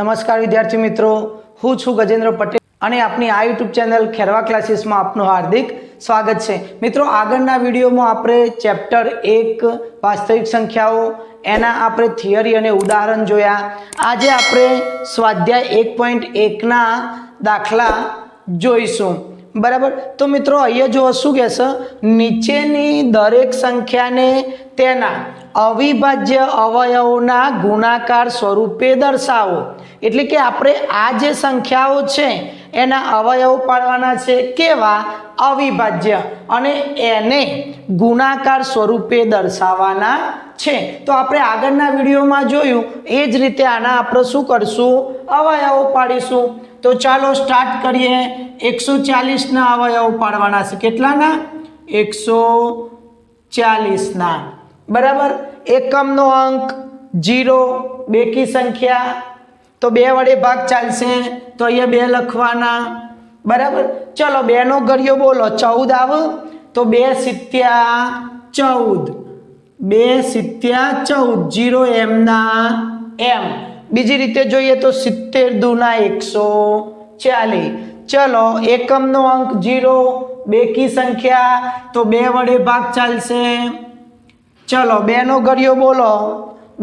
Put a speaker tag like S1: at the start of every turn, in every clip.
S1: નમસ્કાર વિદ્યાર્થી મિત્રો, હું છું ગજેન્દ્ર પટેલ અને આપની આ યુટ્યુબ ચેનલ ખેરવા ક્લાસીસમાં આપનું હાર્દિક સ્વાગત છે। મિત્રો, આગળના વિડીયોમાં આપણે ચેપ્ટર 1 વાસ્તવિક સંખ્યાઓ એના આપણે થિયરી અને ઉદાહરણ જોયા। આજે આપણે સ્વાધ્યાય 1.1 ના દાખલા જોઈશું। બરાબર, તો મિત્રો અહીંયા જો શું કહેશે, નીચેની દરેક સંખ્યાને તેના અવિભાજ્ય અવયવોના ગુણાકાર સ્વરૂપે દર્શાવો। એટલે કે આપણે આ જે સંખ્યાઓ છે એના અવયવ પાડવાના છે, કેવા? અવિભાજ્ય, અને એને ગુણાકાર સ્વરૂપે દર્શાવવાના છે। તો આપણે આગળના વિડીયોમાં જોયું એ જ રીતે આના આપણે શું કરશું, અવયવો પાડીશું। તો ચાલો સ્ટાર્ટ કરીએ। 140 ના અવયવો પાડવાના છે। કેટલાના? 140 ના। બરાબર, એકમનો અંક 0, બેકી સંખ્યા તો 2 વડે ભાગ ચાલશે, તો અહીંયા 2 લખવાના। બરાબર, ચલો 2 નો ઘડિયો બોલો, 14 આવે તો 2 સિત્યા 14, 2 સિત્યા 14, 0 એમ ના એમ। બીજી રીતે જોઈએ તો 70 દુના 140। ચલો એકમનો અંક 0, બેકી સંખ્યા તો 2 વડે ભાગ ચાલશે। ચલો 2 નો ઘડિયો બોલો,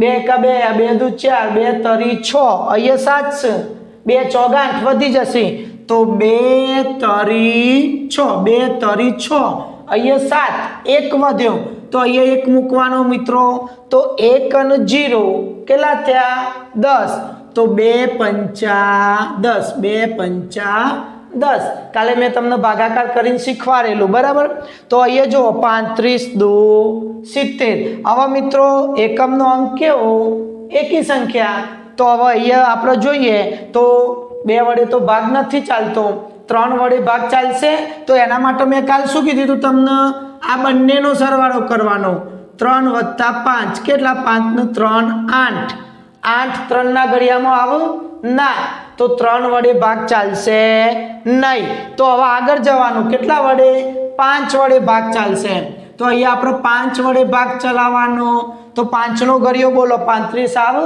S1: 2 કા 2, 2 દુ 4, 2 તરી 6, અહીંયા 7 છે, 2 ચોગા 8 વધી જશે તો 2 તરી 6, 2 તરી 6, અહીંયા 7, 1 વધ્યો તો અહીંયા 1 મૂકવાનો મિત્રો। તો 1 અને 0 કેટલા થયા? 10, તો 2 પંચા 10, 2 પંચા 10। કાલે મેં તમને ભાગાકાર કરીને શીખવાડેલું। બરાબર, તો અહીંયા જો 35 દુ 70। હવે મિત્રો એકમનો અંક કેવો? એકી સંખ્યા। તો હવે અહીંયા આપણે જોઈએ તો 2 વડે તો ભાગ નથી ચાલતો, 3 વડે ભાગ ચાલશે। તો એના માટે મેં કાલ શું કીધું હતું તમને? આ બંનેનો સરવાળો કરવાનો। 3 વત્તા 5 કેટલા? 5 ને 3 8, 8 3 ના ઘડિયામાં આવું ના, તો 3 વડે ભાગ ચાલશે નહીં। તો હવે આગળ જવાનું, કેટલા વડે? 5 વડે ભાગ ચાલશે। તો અહીંયા આપણે 5 વડે ભાગ ચલાવવાનો। તો 5 નો ઘડિયો બોલો, 35 આવે?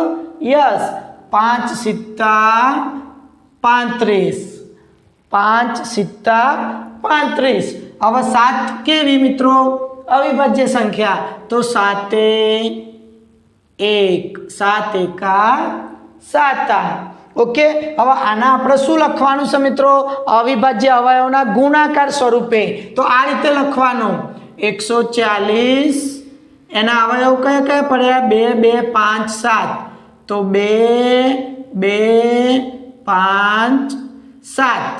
S1: યસ, 5 સિત્તા 35, 5 સિત્તા 35। હવે 7 કેવી મિત્રો? અવિભાજ્ય સંખ્યા। તો 7 1, 7 એકા 7। ઓકે, હવે આના આપણે શું લખવાનું છે મિત્રો? અવિભાજ્ય અવયવોના ગુણાકાર સ્વરૂપે। તો આ રીતે લખવાનું, 140 એના અવયવ કયા કયા પડ્યા? 2, 2, 5, 7। તો 2, 2, 5, 7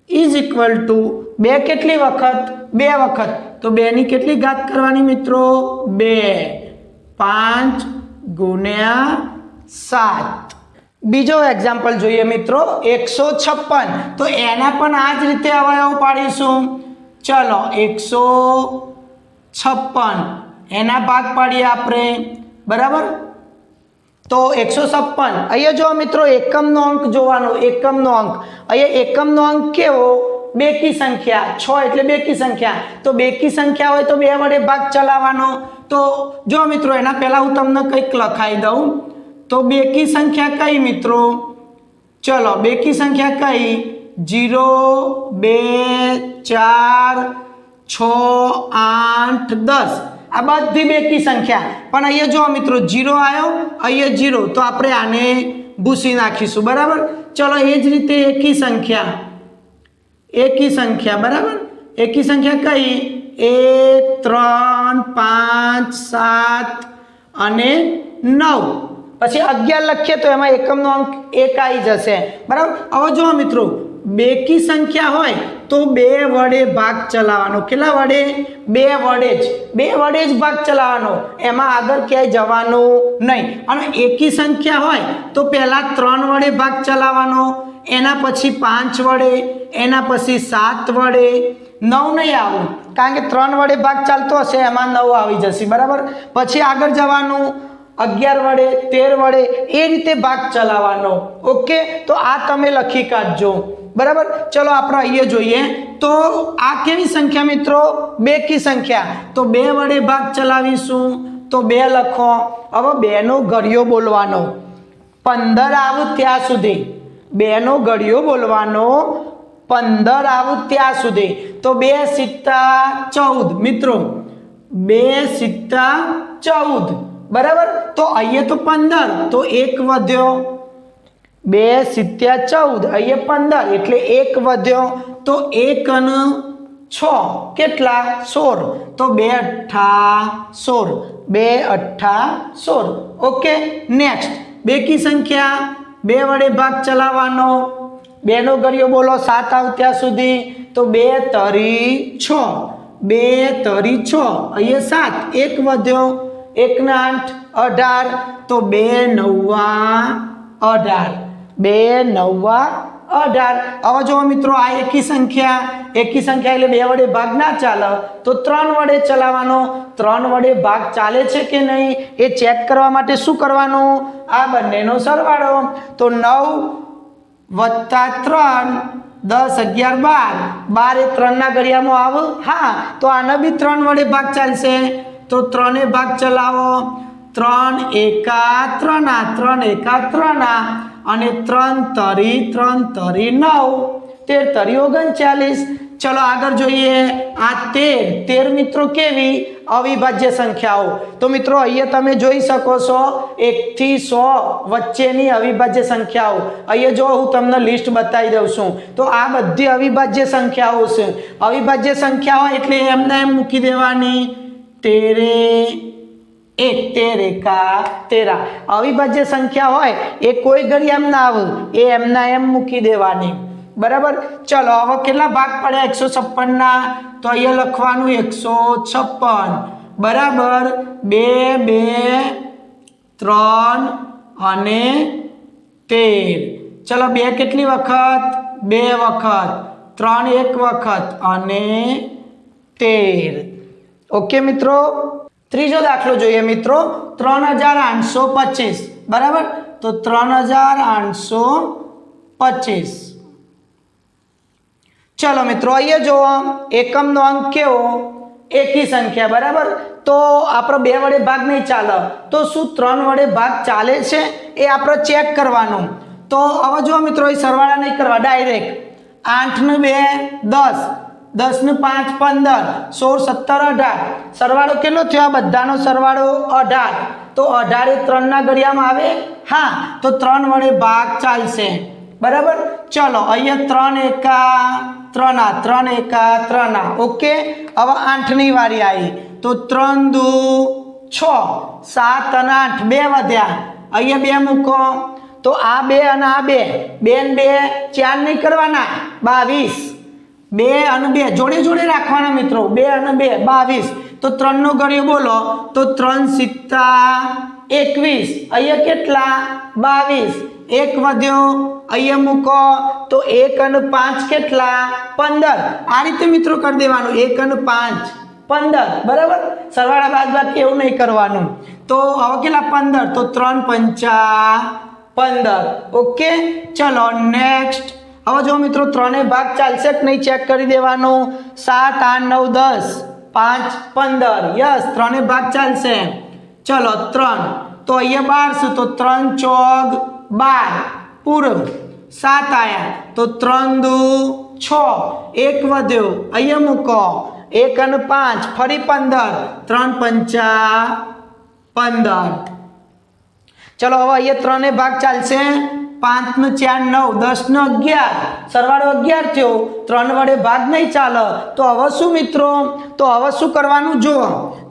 S1: ઇઝ ઇક્વલ ટુ 2 કેટલી વખત? 2 વખત। તો 2 ની કેટલી ઘાત કરવાની મિત્રો? 2, 5 ગુણ્યા 7। બીજો એક્ઝામ્પલ જોઈએ મિત્રો, 156। તો એના પણ આ જ રીતે અવયવ પાડીશું। ચલો 156 એના ભાગ પાડીએ આપણે। બરાબર, તો 156 અહીંયા જો મિત્રો એકમનો અંક જોવાનો, એકમનો અંક। અહીંયા એકમનો અંક કેવો? બેકી સંખ્યા। 6 એટલે બેકી સંખ્યા, તો બેકી સંખ્યા હોય તો 2 વડે ભાગ ચલાવવાનો। તો જો મિત્રો એના પહેલા હું તમને કંઈક લખાઈ દઉં। તો બેકી સંખ્યા કઈ મિત્રો? ચલો બેકી સંખ્યા કઈ? 0, 2, 4, 6, 8, 10 આ બધી બેકી સંખ્યા। પણ અહીંયા જો મિત્રો 0 આવ્યો, અહીંયા 0, તો આપણે આને ભૂસી નાખીશું। બરાબર, ચલો એ જ રીતે એકી સંખ્યા, એકી સંખ્યા। બરાબર, એકી સંખ્યા કઈ? 1, 3, 5, 7 અને 9। પછી 11 લખીએ તો એમાં એકમનો અંક 1 આવી જશે। બરાબર, હવે જો મિત્રો બેકી સંખ્યા હોય તો 2 વડે ભાગ ચલાવવાનો। કેટલા વડે? 2 વડે જ, 2 વડે જ ભાગ ચલાવવાનો, એમાં આગળ ક્યાંય જવાનું નહીં। અને એકી સંખ્યા હોય તો પહેલા 3 વડે ભાગ ચલાવવાનો, એના પછી 5 વડે, એના પછી 7 વડે, 9 નહીં આવું, કારણ કે 3 વડે ભાગ ચાલતો હશે એમાં 9 આવી જશે। બરાબર, પછી આગળ જવાનું 11 વડે, 13 વડે, એ રીતે ભાગ ચલાવવાનો। ઓકે, તો આ તમે લખી કાઢજો। બરાબર, ચલો આપણે અહીંયા જોઈએ તો આ કેવી સંખ્યા મિત્રો? બેકી સંખ્યા। તો 2 વડે ભાગ ચલાવીશું, તો 2 લખો। હવે 2 નો ઘડિયો બોલવાનો, 15 આવે ત્યાં સુધી 2 નો ઘડિયો બોલવાનો 15 આવે ત્યાં સુધી તો 2 સિત્તા 14 મિત્રો 2 સિત્તા 14 બરાબર તો અહીંયા તો 15 તો 1 વધ્યો 2 સિત્તા 14 અહીંયા 15 એટલે 1 વધ્યો તો 1 અને 6 કેટલા 16 તો 2 અઠ્ઠા 16 2 અઠ્ઠા 16 ઓકે નેક્સ્ટ બેકી સંખ્યા 2 વડે ભાગ ચલાવવાનો 2 નો ઘડિયો બોલો 7 આવે ત્યાં સુધી તો 2 તરી 6 2 તરી 6 અહીંયા 7 1 વધ્યો 1 ને 8 18 તો 2 નવા 18 2 નવા 18 હવે જો મિત્રો આ એકી સંખ્યા એટલે 2 વડે ભાગ ના ચાલે તો 3 વડે ચલાવવાનો 3 વડે ભાગ ચાલે છે કે નહીં એ ચેક કરવા માટે શું કરવાનું આ બંનેનો સરવાળો તો 9 વત્તા 3 10 11 12 એ 3 ના ઘડિયામાં આવે હા તો આને બી 3 વડે ભાગ ચાલશે તો 3 એ ભાગ ચલાવો 3 એકા 3 3 એકા 3 અને 3 તરી 9 13 તરી 39 ચલો આગળ જોઈએ આ 13 મિત્રો કેવી અવિભાજ્ય સંખ્યાઓ તો મિત્રો અહીંયા તમે જોઈ શકો છો 1 થી 100 વચ્ચેની અવિભાજ્ય સંખ્યાઓ અહીંયા જો હું તમને લિસ્ટ બતાવી દઉં છું તો આ બધી અવિભાજ્ય સંખ્યાઓ છે અવિભાજ્ય સંખ્યાઓ એટલે એમને એમ મૂકી દેવાની 13 13 એકા 13 અવિભાજ્ય સંખ્યા હોય એ કોઈ ઘડી એમ ના આવે એ એમના એમ મૂકી દેવાની બરાબર ચલો હવે કેટલા ભાગ પડ્યા 156 ના તો અહીંયા લખવાનું 156 બરાબર 2 2 3 અને 13 ચલો 2 કેટલી વખત 2 વખત 3 એક વખત અને 13 ઓકે મિત્રો ત્રીજો દાખલો જોઈએ મિત્રો 3825 બરાબર તો 3825 ચલો મિત્રો અહીંયા જો એકમનો અંક કેવો એકી સંખ્યા બરાબર તો આપણો 2 વડે ભાગ નહીં ચાલે તો શું 3 વડે ભાગ ચાલે છે એ આપણે ચેક કરવાનું તો હવે જો મિત્રો એ સરવાળા નહીં કરવા ડાયરેક્ટ 8 ને 2 10 10 ને 5 15 16 17 18 સરવાળો કેટલો થયો આ બધાનો સરવાળો 18 તો 18 એ 3 ના ઘડિયામાં આવે હા તો 3 વડે ભાગ ચાલશે બરાબર ચલો અહીંયા 3 એકા 3 એકા 3 ઓકે હવે 8 ની વારી આવી તો 3 દુ 6 7 અને 8 2 વધ્યા અહીંયા 2 મૂકો તો આ 2 અને આ 2 2 ને 2 4 નહીં કરવાના 22 2 અને 2 જોડે જોડે રાખવાના મિત્રો 2 અને 2 22 તો 3 નો ઘડિયો બોલો તો 3 સિત્તા 21 અહીંયા કેટલા 22 1 વધ્યો અહીંયા મૂકો તો 1 અને 5 કેટલા 15 આ રીતે મિત્રો કરી દેવાનું 1 અને 5 15 બરાબર સરવાળા બાદબાકી એવું નહીં કરવાનું તો હવે કેટલા 15 તો 3 પંચા 15 ઓકે ચલો નેક્સ્ટ હવે જો મિત્રો 3 ભાગ ચાલશે કે નહીં ચેક કરી દેવાનું 7 8 9 10 5 15 યસ 3 ભાગ ચાલશે ચલો 3 તો અહીંયા 12 તો 3 ચોગ 12 પૂરું 7 આયા તો 3 દુ 6 1 વધ્યો અહીંયા મૂકો 1 અને 5 ફરી 15 3 પંચા 15 ચલો હવે અહીંયા 3 ભાગ ચાલશે 5 ને 4 9 10 ને 11 સરવાળો 11 થયો 3 વડે ભાગ નહીં ચાલે તો હવે શું મિત્રો તો હવે શું કરવાનું જો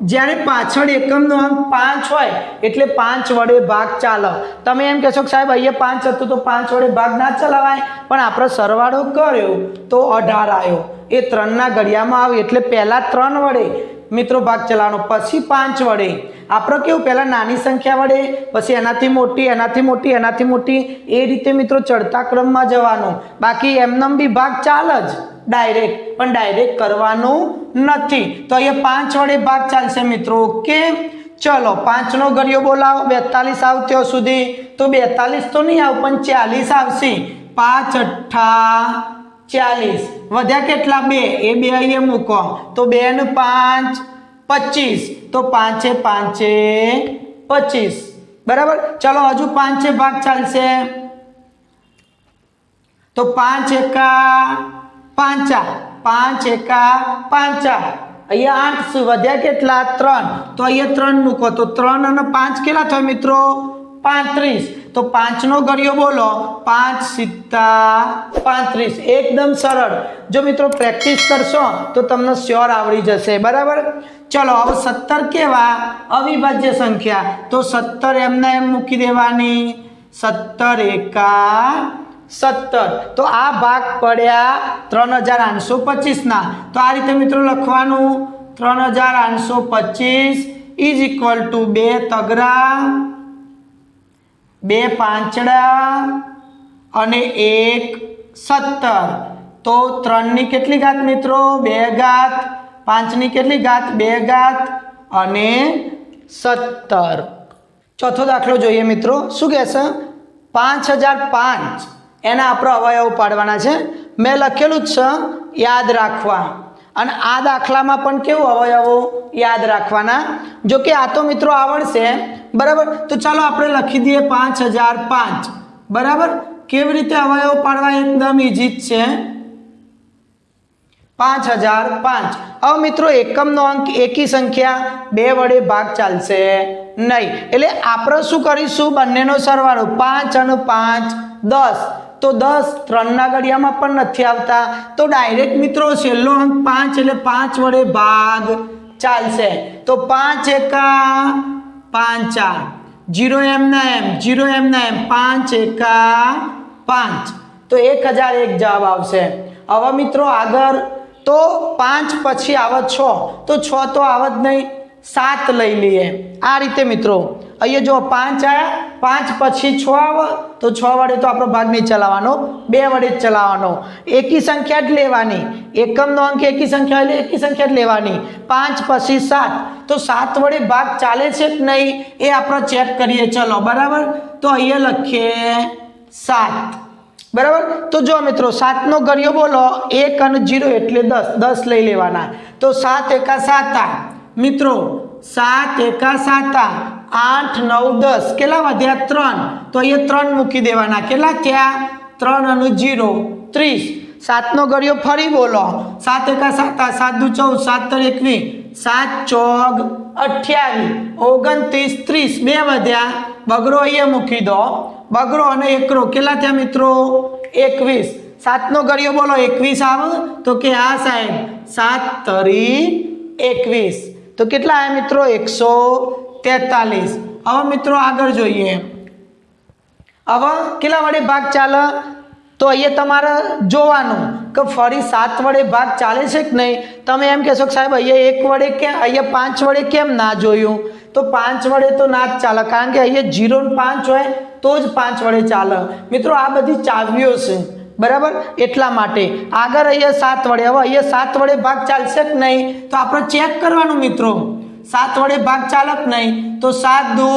S1: જ્યારે પાછળ એકમનો અંક 5 હોય એટલે 5 વડે ભાગ ચાલે તમે એમ કહેશો કે સાહેબ અહીંયા 5 હતું તો 5 વડે ભાગ ના ચલાવાય પણ આપણે સરવાળો કર્યો તો 18 આવ્યો એ 3 ના ઘડિયામાં આવે એટલે પહેલા 3 વડે મિત્રો ભાગ ચલાવવાનો પછી 5 વડે આપણે કેવું પહેલા નાની સંખ્યા વડે પછી એનાથી મોટી એનાથી મોટી એનાથી મોટી એ રીતે મિત્રો ચડતા ક્રમમાં જવાનું બાકી એમનેમ બી ભાગ ચાલે જ ડાયરેક્ટ પણ ડાયરેક્ટ કરવાનું નથી તો અહીંયા 5 વડે ભાગ ચાલશે મિત્રો ઓકે ચલો 5 નો ઘડિયો બોલાવો 42 આવ ત્યાં સુધી તો 42 તો નહીં આવ પણ 40 આવશે 5 અઠ્ઠા 40 વધ્યા કેટલા 2 એ 2 અહીંયા મૂકો તો 2 ને 5 25 તો 5 એ 25 बराबर। चलो हजू 5 भाग चालशे तो 5 एका 5 5 एका 5 अहींया 8 શું વધ્યા કેટલા 3 તો અહીંયા 3 મૂકો તો 3 અને 5 કેટલા થયો મિત્રો 35 तो 5 નો ઘડિયો બોલો 5 સિત્તા 35 एकदम सरल। जो मित्रों प्रेक्टिस करशो तो तमने श्योर आवड़ी जशे बराबर। चलो अब 70 केवा अविभाज्य संख्या तो 70 एमने एम मूकी देवानी 70 एका 70 तो आ भाग पड्या 3825 ना तो आ रीते मित्रों लखवानुं 3825 इज इक्वल टू 2 तगड़ा 2 પાંચડા અને 1 17 तो 3 ની કેટલી ઘાત મિત્રો 2 ઘાત 5 ની કેટલી ઘાત 2 ઘાત અને 17। ચોથો દાખલો જોઈએ મિત્રો શું કહેશે 5005 એના આપણે અવયવ પાડવાના છે મેં લખેલું જ છે યાદ રાખવા અને આ દાખલામાં પણ કેવું અવયવો યાદ રાખવાના જો કે આ તો મિત્રો આવડશે बराबर। तो चलो આપણે લખી દઈએ 5005 बराबर। કેવી રીતે અવયવ પાડવા એકદમ ઈઝી છે 5005। હવે મિત્રો એકમનો અંક એકી સંખ્યા 2 વડે ભાગ ચાલશે નહીં એટલે આપણે શું કરીશું બંનેનો સરવાળો 5 અને 5 10 तो 10 3 ના ઘડિયામાં પણ નથી આવતા તો ડાયરેક્ટ મિત્રો છેલ્લો અંક 5 એટલે 5 વડે ભાગ ચાલશે તો 5 એકા 5 0 एमना एम 5 एका 5 तो 1001 जवाब आवशे। हवे मित्रों आगर तो 5 पछी आवत 6 तो 6 तो आवत नहीं 7 लई लीए आ रीते मित्रों अहींया जो 5 आया 5 पछी 6 आवे तो 6 वडे तो आपणो भाग नहीं चलाववानो 2 वडे ज चलाववानो एकी संख्या ज लेवानी एकमनो अंक एकी संख्या એટલે एकी संख्या ज लेवानी 5 पछी 7 तो 7 वडे भाग चाले छे के नहीं ए आपणे चेक करिए चलो बराबर। तो अहींया लखीए 7 बराबर। तो जो मित्रों 7 नो घडियो बोलो 1 અને 0 એટલે 10 10 લઈ લેવાના तो 7 एका 7 मित्रों 7 एका 7 8 9 10 केला वध्या 3 तो अहींया 3 मूकी देवाना केला थया 3 અને 0 30 7 नो घडियो फरी बोलो 7 एका 7 7 दू 14 7 3 21 7 चौग 28 29 30 2 वध्या बगड़ो अहींया मूकी दो बगड़ो અને એકરો केला थया मित्रों 21 7 नो घडियो बोलो 21 आवे तो के आ साहेब 7 तरी 21 तो કેટલા આયા મિત્રો 143। હવે મિત્રો આગળ જોઈએ હવે કેટલા વડે ભાગ ચાલે તો અહીંયા તમારે જોવાનું કે ફરી 7 વડે ભાગ ચાલે છે કે નહીં તમે એમ કહેશો કે સાહેબ અહીંયા 1 વડે કે અહીંયા 5 વડે કેમ ના જોયું તો 5 વડે તો ના જ ચાલે કારણ કે અહીંયા 0 અને 5 હોય તો જ 5 વડે ચાલે મિત્રો આ બધી ચાવીઓ છે बराबर એટલા માટે આગળ અહીંયા 7 વડે હવે અહીંયા 7 વડે ભાગ ચાલશે કે નહીં તો આપણે ચેક કરવાનું મિત્રો 7 વડે ભાગ ચાલે કે નહીં તો 7 દુ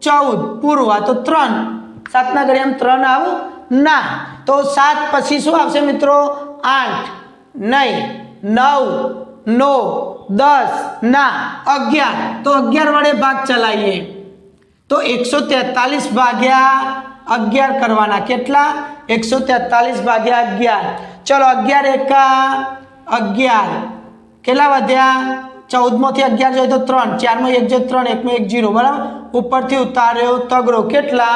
S1: 14 પૂરવા તો 3 7 ના ઘડિયામાં 3 આવ ના તો 7 પછી શું આવશે મિત્રો 8 નહીં 9 9 10 ના 11 तो 11 વડે ભાગ ચલાવીએ तो 143 ભાગ્યા 11 करवाना केटला 143 भाग्या 11 चलो 11 एका 11 केला वध्या 14 मोथी 11 जाए तो 3 4 में 1 जाए 3 1 में 1 0 बराबर ऊपर थी उतार्यो तगड़ो केटला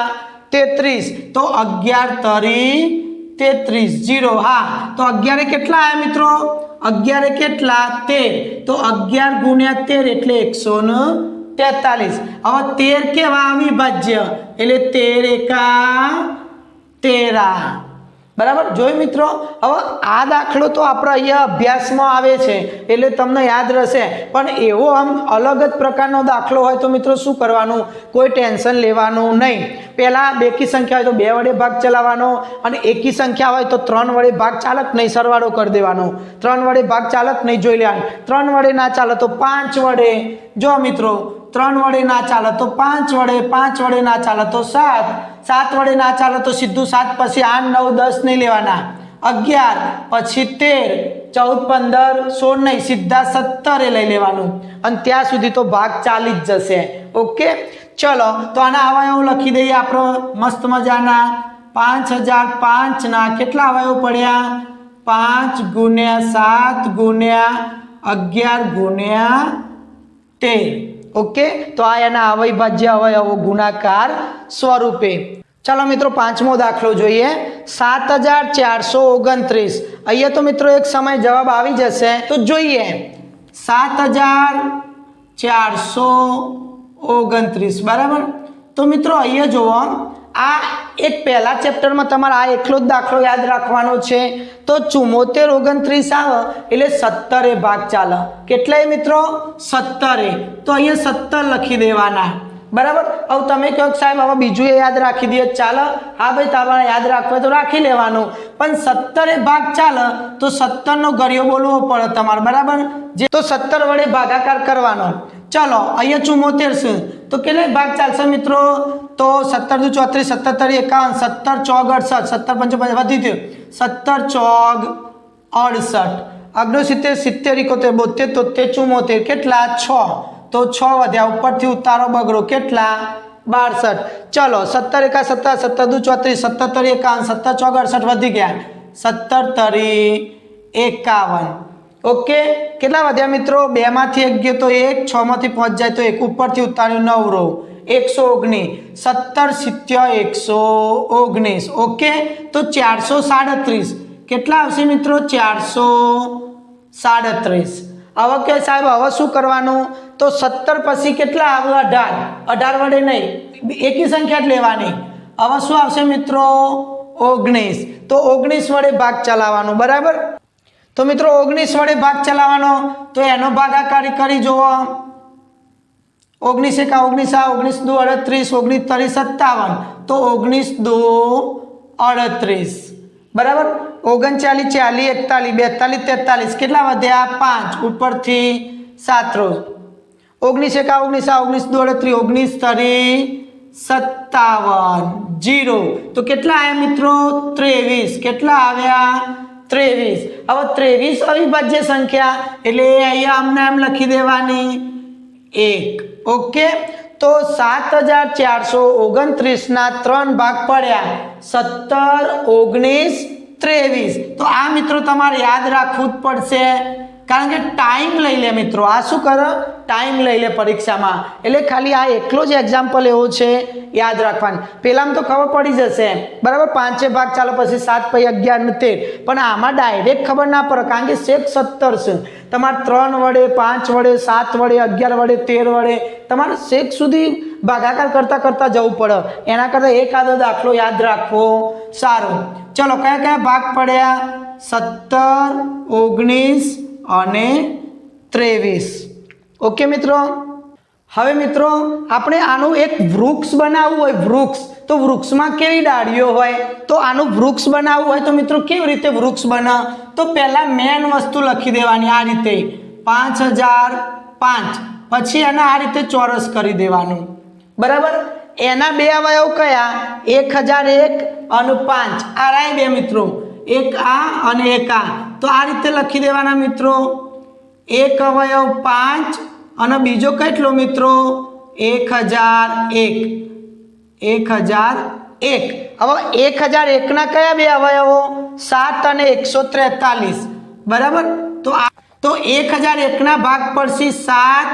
S1: 33 तो 11 तरी 33 0 हाँ तो 11 केटला आया मित्रों 11 केटला 13 तो 11 गुण्या 13 एटले 143 હવે 13 કેવા અવિભાજ્ય એટલે 13 એકા 13 बराबर જોઈ મિત્રો હવે આ દાખલો તો આપણે અહીંયા અભ્યાસમાં આવે છે એટલે તમને યાદ રહેશે પણ એવો આમ અલગ જ પ્રકારનો દાખલો હોય તો મિત્રો શું કરવાનું કોઈ ટેન્શન લેવાનું નહીં પહેલા બેકી સંખ્યા હોય તો 2 વડે ભાગ ચલાવવાનો અને એકી સંખ્યા હોય તો 3 વડે ભાગ ચાલક નહીં સરવાળો કરી દેવાનો 3 વડે ભાગ ચાલક નહીં જોઈ લેવાનું 3 વડે ના ચાલે તો 5 વડે જો મિત્રો 3 વડે ના ચાલે તો 5 વડે 5 વડે ના ચાલે તો 7 7 વડે ના ચાલે તો સીધું 7 પછી 8 9 10 नहीं लेवाना 11 પછી 13 14 15 16 नहीं सीधा 17 લઈ લેવાનું અને ત્યાં સુધી તો ભાગ ચાલી જ જશે ओके चलो तो आना अवयव लखी दईए आपणे मस्त मजाना 5005 ना केटला अवयव पड्या 5 गुण्या 7 गुण्या 11 गुण्या 13 ओके तो आ एना अविभाज्य अवयवो गुणाकार स्वरूपे। चलो मित्रों पांचमो दाखलो जोईए 7429 अहींया तो मित्रों एक समय जवाब आवी जशे तो जोईए 7429 बराबर। तो मित्रों अहींया जोवो आ एक पहला चेप्टर में तमारे आ एकलो ज दाखलो याद राखवानो छे तो 7429 आवे एटले 17 भाग चाले केटलाय मित्रों 17 तो अहींया 17 लखी देवाना बराबर। अब तमे कहो साहेब हवे बीजू याद राखी दीए चाले हाँ भाई तमारे याद राखवे तो राखी लेवानुं पण 17 भाग चाले तो 17 नो घड़ियो बोलवो पड़े तमारे बराबर जे तो 17 वडे भागाकार करवानो। चलो अहींया 74 छे तो केटला भाग चालशे मित्रों तो 17 दू 34 77 51 70 चौग 68 70 55 वधी गयो 70 चौग 68 69 70 71 72 73 74 केटला 6 तो 6 वध्या उपरथी उतारो बगड़ो केटला 62। चलो 70 एका 70 70 दू 34 77 51 70 चौग 68 वधी गया 70 तरी 51 ओके केटला वध्या मित्रों 2 मांथी 1 गयो तो 1 6 मांथी 5 जाए तो 1 उपरथी उतार्यो 9 रो 119 70 70 119 ओके तो 437 केटला आवशे मित्रों 437। हवे के साहेब हवे शुं करवानुं तो 70 पछी केटला आवे 18 वडे नहीं एकी संख्या ज लेवानी हवे शुं आवशे मित्रों 19 तो 19 वडे भाग चलाववानो बराबर। तो मित्रों 19 वडे भाग चलाववानो तो एनो भागाकारी करी जोवो 19 एका 19 19 दू 38 19 तरी 57 तो 19 दू 38 बराबर 39 40 41 42 43 केटला वध्या 5 उपरथी 7 रो 19 एका 19 19 दू 38 19 तरी 57 0 तो केटला आया मित्रों 23 केटला आव्या 23। हवे 23 अविभाज्य संख्या एटले अहींया आमने आम लखी देवानी 1 ओके तो 7429 ना 3 भाग पड्या 17 19 23 तो आ मित्रों तमारे याद राखवू ज पड़शे कारण के टाइम लई ले मित्रों आ शुं करे टाइम लई ले परीक्षा में एटले खाली आ एकलो ज एक्जाम्पल एवो छे याद राखवानुं पेलामां तो खबर पड़ी जशे बराबर 5 भाग चालो पछी 7 पई 11 ने 13 पण आमां डायरेक्ट खबर ना पड़े कारण के शेक 70 छे तमारे 3 वडे 5 वडे 7 वडे 11 वडे 13 वडे तमारे शेक सुधी भागाकार करता करता जवुं पड़े एना करता एकादो दाखलो याद राखवो सारो। चलो कया कया भाग पड्या 17 19 અને 23 ओके मित्रों। हवे मित्रों आपणे आनुं एक वृक्ष बनाववुं होय वृक्ष तो वृक्षमां केवी डाळीओ होय तो आनुं वृक्ष बनाववुं होय तो मित्रों केवी रीते वृक्ष बने तो पहेला मेन वस्तु लखी देवानी आ रीते 5005 पछी एने आ रीते चौरस करी देवानुं बराबर। एना बे अवयव कया 1001 અને 5 आ राय बे मित्रों एक आ અને एक आ तो आ रीते लखी देवाना मित्रों एक अवयव 5 અને बीजो केटलो मित्रों 1001 हवे 1001 ना कया बे अवयवो 7 અને 143 बराबर। तो 1001 ना भाग पड़शे 7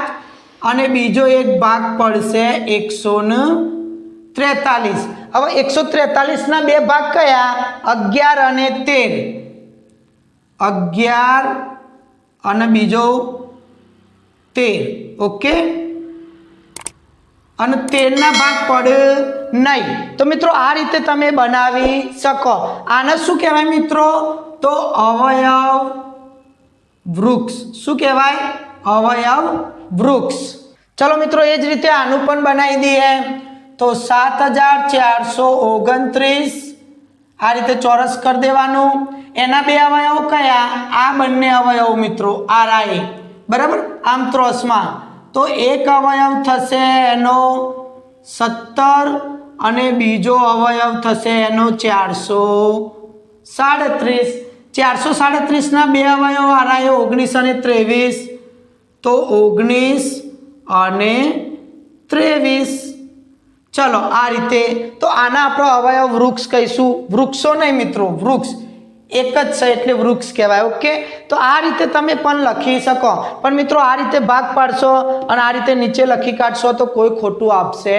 S1: અને बीजो एक भाग पड़शे 143। हवे 143 ना बे भाग कया 11 અને 13 11 અને बीजो 13 ओके અને 13 ना भाग पड़े नहीं तो मित्रों आ रीते तमे बनावी सको। आने शुं कहेवाय मित्रों तो अवयव वृक्ष शुं कहेवाय अवयव वृक्ष। चलो मित्रों ए ज रीते आनुं पण बनावी दीए तो 7429 आ रीते चौरस कर देवानुं एना बे अवयव कया आ बंने अवयव मित्रों आ राय बराबर आम त्रोसमां तो एक अवयव थशे एनो 70 અને बीजो अवयव थशे एनो 437 437 ना बे अवयव आ राय 19 અને 23 तो 19 અને 23 ચલો આ રીતે તો આના આપણો અવયવ વૃક્ષ કહીશું, વૃક્ષો નહીં મિત્રો, વૃક્ષ એક જ છે એટલે વૃક્ષ કહેવાય. ઓકે, તો આ રીતે તમે પણ લખી શકો, પણ મિત્રો આ રીતે ભાગ પાડશો અને આ રીતે નીચે લખી કાઢશો તો કોઈ ખોટું આપશે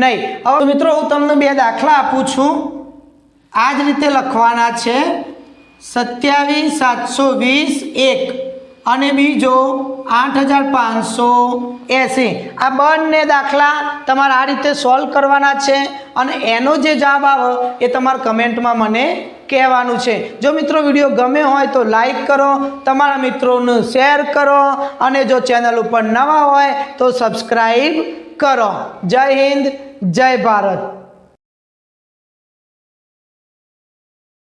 S1: નહીં. હવે મિત્રો હું તમને બે દાખલા આપું છું, આ જ રીતે લખવાના છે. 27,720 અને બીજો 8,580. આ બંને દાખલા તમારે આ રીતે સોલ્વ કરવાના છે અને એનો જે જવાબ આવે એ તમારે કમેન્ટમાં મને કહેવાનું છે. જો મિત્રો વિડીયો ગમે હોય તો લાઈક કરો, તમારા મિત્રોને શેર કરો અને જો ચેનલ ઉપર નવા હોય તો સબસ્ક્રાઈબ કરો. જય હિન્દ, જય ભારત.